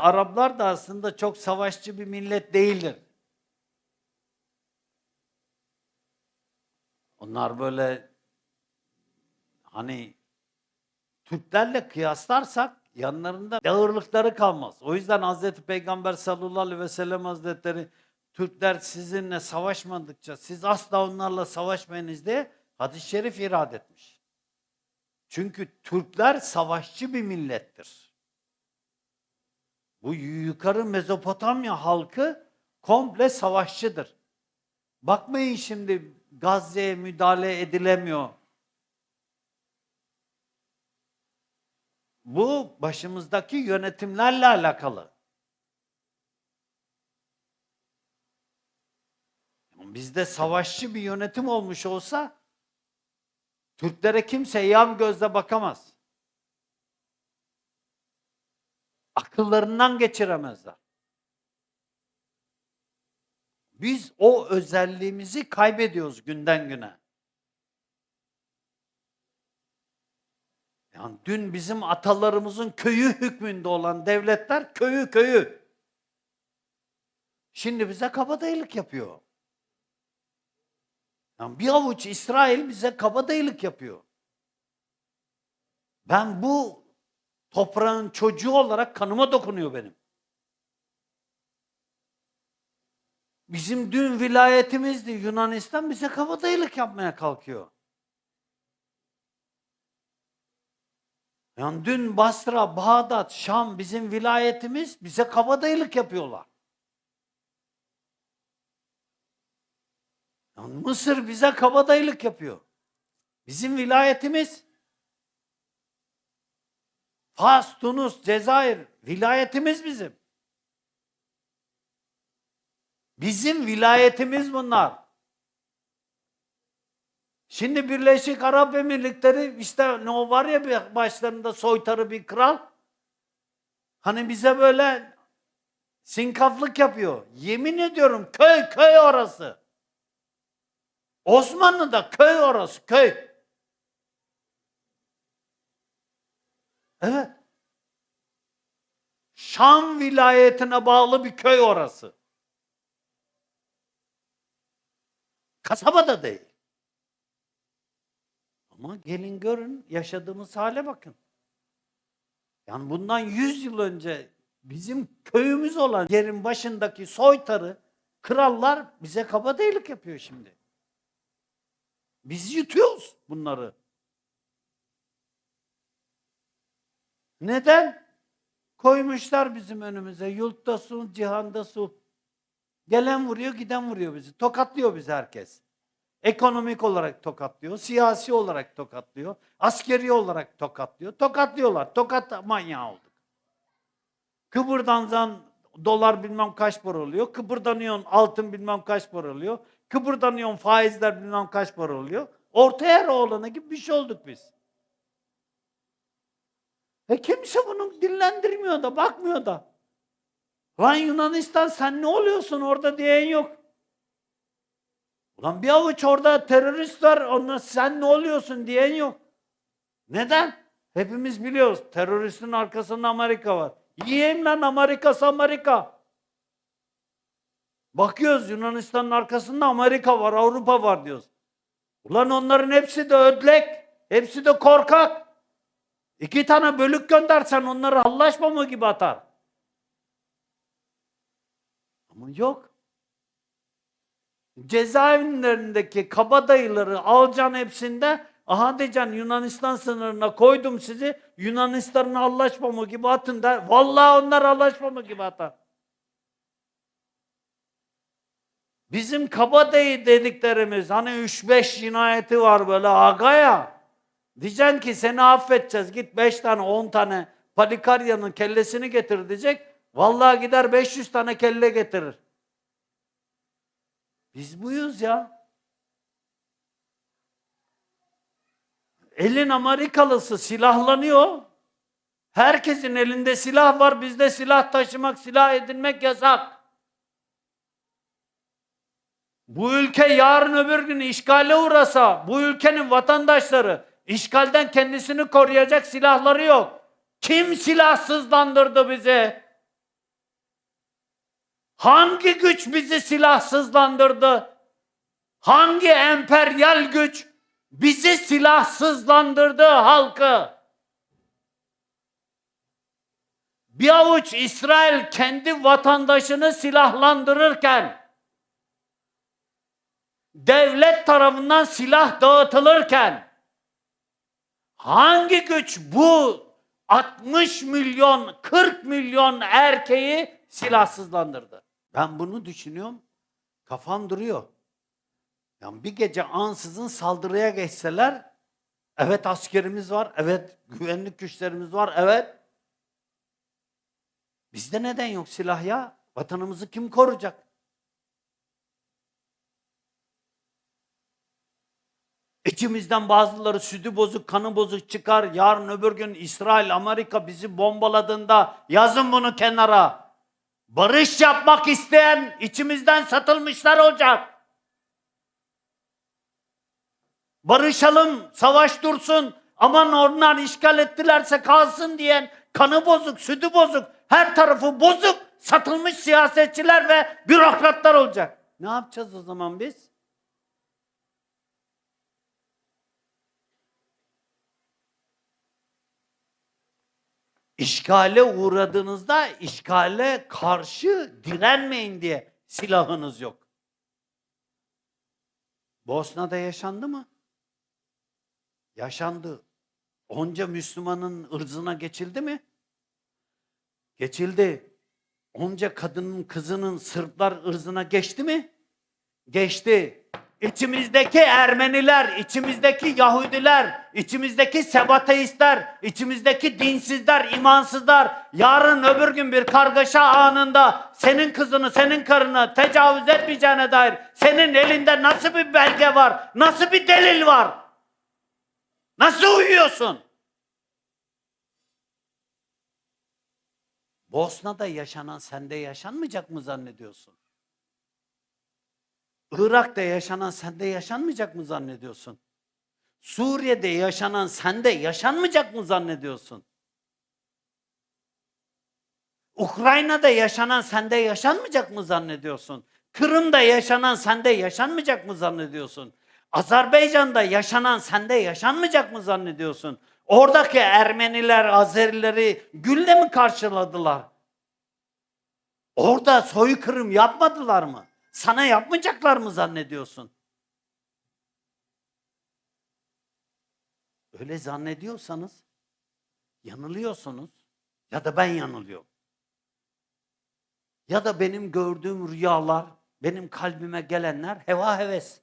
Araplar da aslında çok savaşçı bir millet değildir. Onlar böyle hani Türklerle kıyaslarsak yanlarında ağırlıkları kalmaz. O yüzden Hazreti Peygamber sallallahu aleyhi ve sellem Hazretleri Türkler sizinle savaşmadıkça siz asla onlarla savaşmayınız diye hadis-i şerif irad etmiş. Çünkü Türkler savaşçı bir millettir. Bu yukarı Mezopotamya halkı komple savaşçıdır. Bakmayın şimdi Gazze'ye müdahale edilemiyor. Bu başımızdaki yönetimlerle alakalı. Bizde savaşçı bir yönetim olmuş olsa Türklere kimse yan gözle bakamaz. Akıllarından geçiremezler. Biz o özelliğimizi kaybediyoruz günden güne. Yani dün bizim atalarımızın köyü hükmünde olan devletler köyü. Şimdi bize kabadayılık yapıyor. Yani bir avuç İsrail bize kabadayılık yapıyor. Ben bu toprağın çocuğu olarak kanıma dokunuyor benim. Bizim dün vilayetimizdi Yunanistan, bize kabadayılık yapmaya kalkıyor. Yani dün Basra, Bağdat, Şam bizim vilayetimiz, bize kabadayılık yapıyorlar. Yani Mısır bize kabadayılık yapıyor. Bizim vilayetimiz. Fas, Tunus, Cezayir vilayetimiz bizim. Bizim vilayetimiz bunlar. Şimdi Birleşik Arap Emirlikleri işte ne o var ya bir başlarında soytarı bir kral. Hani bize böyle sinkaflık yapıyor. Yemin ediyorum köy orası. Osmanlı'da köy orası köy. Evet. Şam vilayetine bağlı bir köy orası. Kasaba da değil. Ama gelin görün yaşadığımız hale bakın. Yani bundan 100 yıl önce bizim köyümüz olan yerin başındaki soytarı krallar bize kabadayılık yapıyor şimdi. Biz yutuyoruz bunları. Neden? Koymuşlar bizim önümüze. Yurtta su, cihanda su. Gelen vuruyor, giden vuruyor bizi. Tokatlıyor bizi herkes. Ekonomik olarak tokatlıyor, siyasi olarak tokatlıyor, askeri olarak tokatlıyor. Tokatlıyorlar. Tokat manyağı olduk. Kıpırdansan dolar bilmem kaç para oluyor. Kıpırdanıyorsun altın bilmem kaç para oluyor. Kıpırdanıyorsun faizler bilmem kaç para oluyor. Orta yer oğlanı gibi bir şey olduk biz. Kimse bunu dillendirmiyor da bakmıyor da. Lan Yunanistan sen ne oluyorsun orada diyen yok. Ulan bir avuç orada terörist var, ondan sen ne oluyorsun diyen yok. Neden? Hepimiz biliyoruz. Teröristin arkasında Amerika var. Yiyeyim lan Amerika. Bakıyoruz Yunanistan'ın arkasında Amerika var, Avrupa var diyoruz. Ulan onların hepsi de ödlek, hepsi de korkak. 2 tane bölük göndersen onları hallaşmama gibi atar. Ama yok. Cezaevlerindeki kabadayıları alacaksın hepsinde, aha diyeceksin Yunanistan sınırına koydum sizi, Yunanistan'ın anlaşmamı gibi atın der. Vallahi onlar anlaşmamı gibi atar. Bizim kabadayı dediklerimiz hani 3-5 cinayeti var böyle agaya. Diyeceksin ki seni affedeceğiz, git 5 tane 10 tane Palikarya'nın kellesini getir diyecek. Vallahi gider 500 tane kelle getirir. Biz buyuz ya. Elin Amerikalısı silahlanıyor. Herkesin elinde silah var. Bizde silah taşımak, silah edinmek yasak. Bu ülke yarın öbür gün işgale uğrasa, bu ülkenin vatandaşları işgalden kendisini koruyacak silahları yok. Kim silahsızlandırdı bizi? Hangi güç bizi silahsızlandırdı? Hangi emperyal güç bizi silahsızlandırdı halkı? Bir avuç İsrail kendi vatandaşını silahlandırırken, devlet tarafından silah dağıtılırken, hangi güç bu 60 milyon, 40 milyon erkeği silahsızlandırdı? Ben bunu düşünüyorum, kafam duruyor. Yani bir gece ansızın saldırıya geçseler, evet askerimiz var, evet güvenlik güçlerimiz var, evet. Bizde neden yok silah ya? Vatanımızı kim koruyacak? İçimizden bazıları sütü bozuk, kanı bozuk çıkar. Yarın öbür gün İsrail, Amerika bizi bombaladığında yazın bunu kenara. Barış yapmak isteyen içimizden satılmışlar olacak. Barışalım, savaş dursun. Aman onlar işgal ettilerse kalsın diyen kanı bozuk, sütü bozuk, her tarafı bozuk satılmış siyasetçiler ve bürokratlar olacak. Ne yapacağız o zaman biz? İşgale uğradığınızda işgale karşı direnmeyin diye silahınız yok. Bosna'da yaşandı mı? Yaşandı. Onca Müslümanın ırzına geçildi mi? Geçildi. Onca kadının, kızının Sırplar ırzına geçti mi? Geçti. İçimizdeki Ermeniler, içimizdeki Yahudiler, içimizdeki Sebateistler, içimizdeki dinsizler, imansızlar yarın öbür gün bir kargaşa anında senin kızını, senin karını tecavüz etmeyeceğine dair senin elinde nasıl bir belge var? Nasıl bir delil var? Nasıl uyuyorsun? Bosna'da yaşanan sende yaşanmayacak mı zannediyorsun? Irak'ta yaşanan sende yaşanmayacak mı zannediyorsun? Suriye'de yaşanan sende yaşanmayacak mı zannediyorsun? Ukrayna'da yaşanan sende yaşanmayacak mı zannediyorsun? Kırım'da yaşanan sende yaşanmayacak mı zannediyorsun? Azerbaycan'da yaşanan sende yaşanmayacak mı zannediyorsun? Oradaki Ermeniler, Azerileri gülle mi karşıladılar? Orada soykırım yapmadılar mı? Sana yapmayacaklar mı zannediyorsun? Öyle zannediyorsanız yanılıyorsunuz ya da ben yanılıyorum. Ya da benim gördüğüm rüyalar, benim kalbime gelenler heva heves.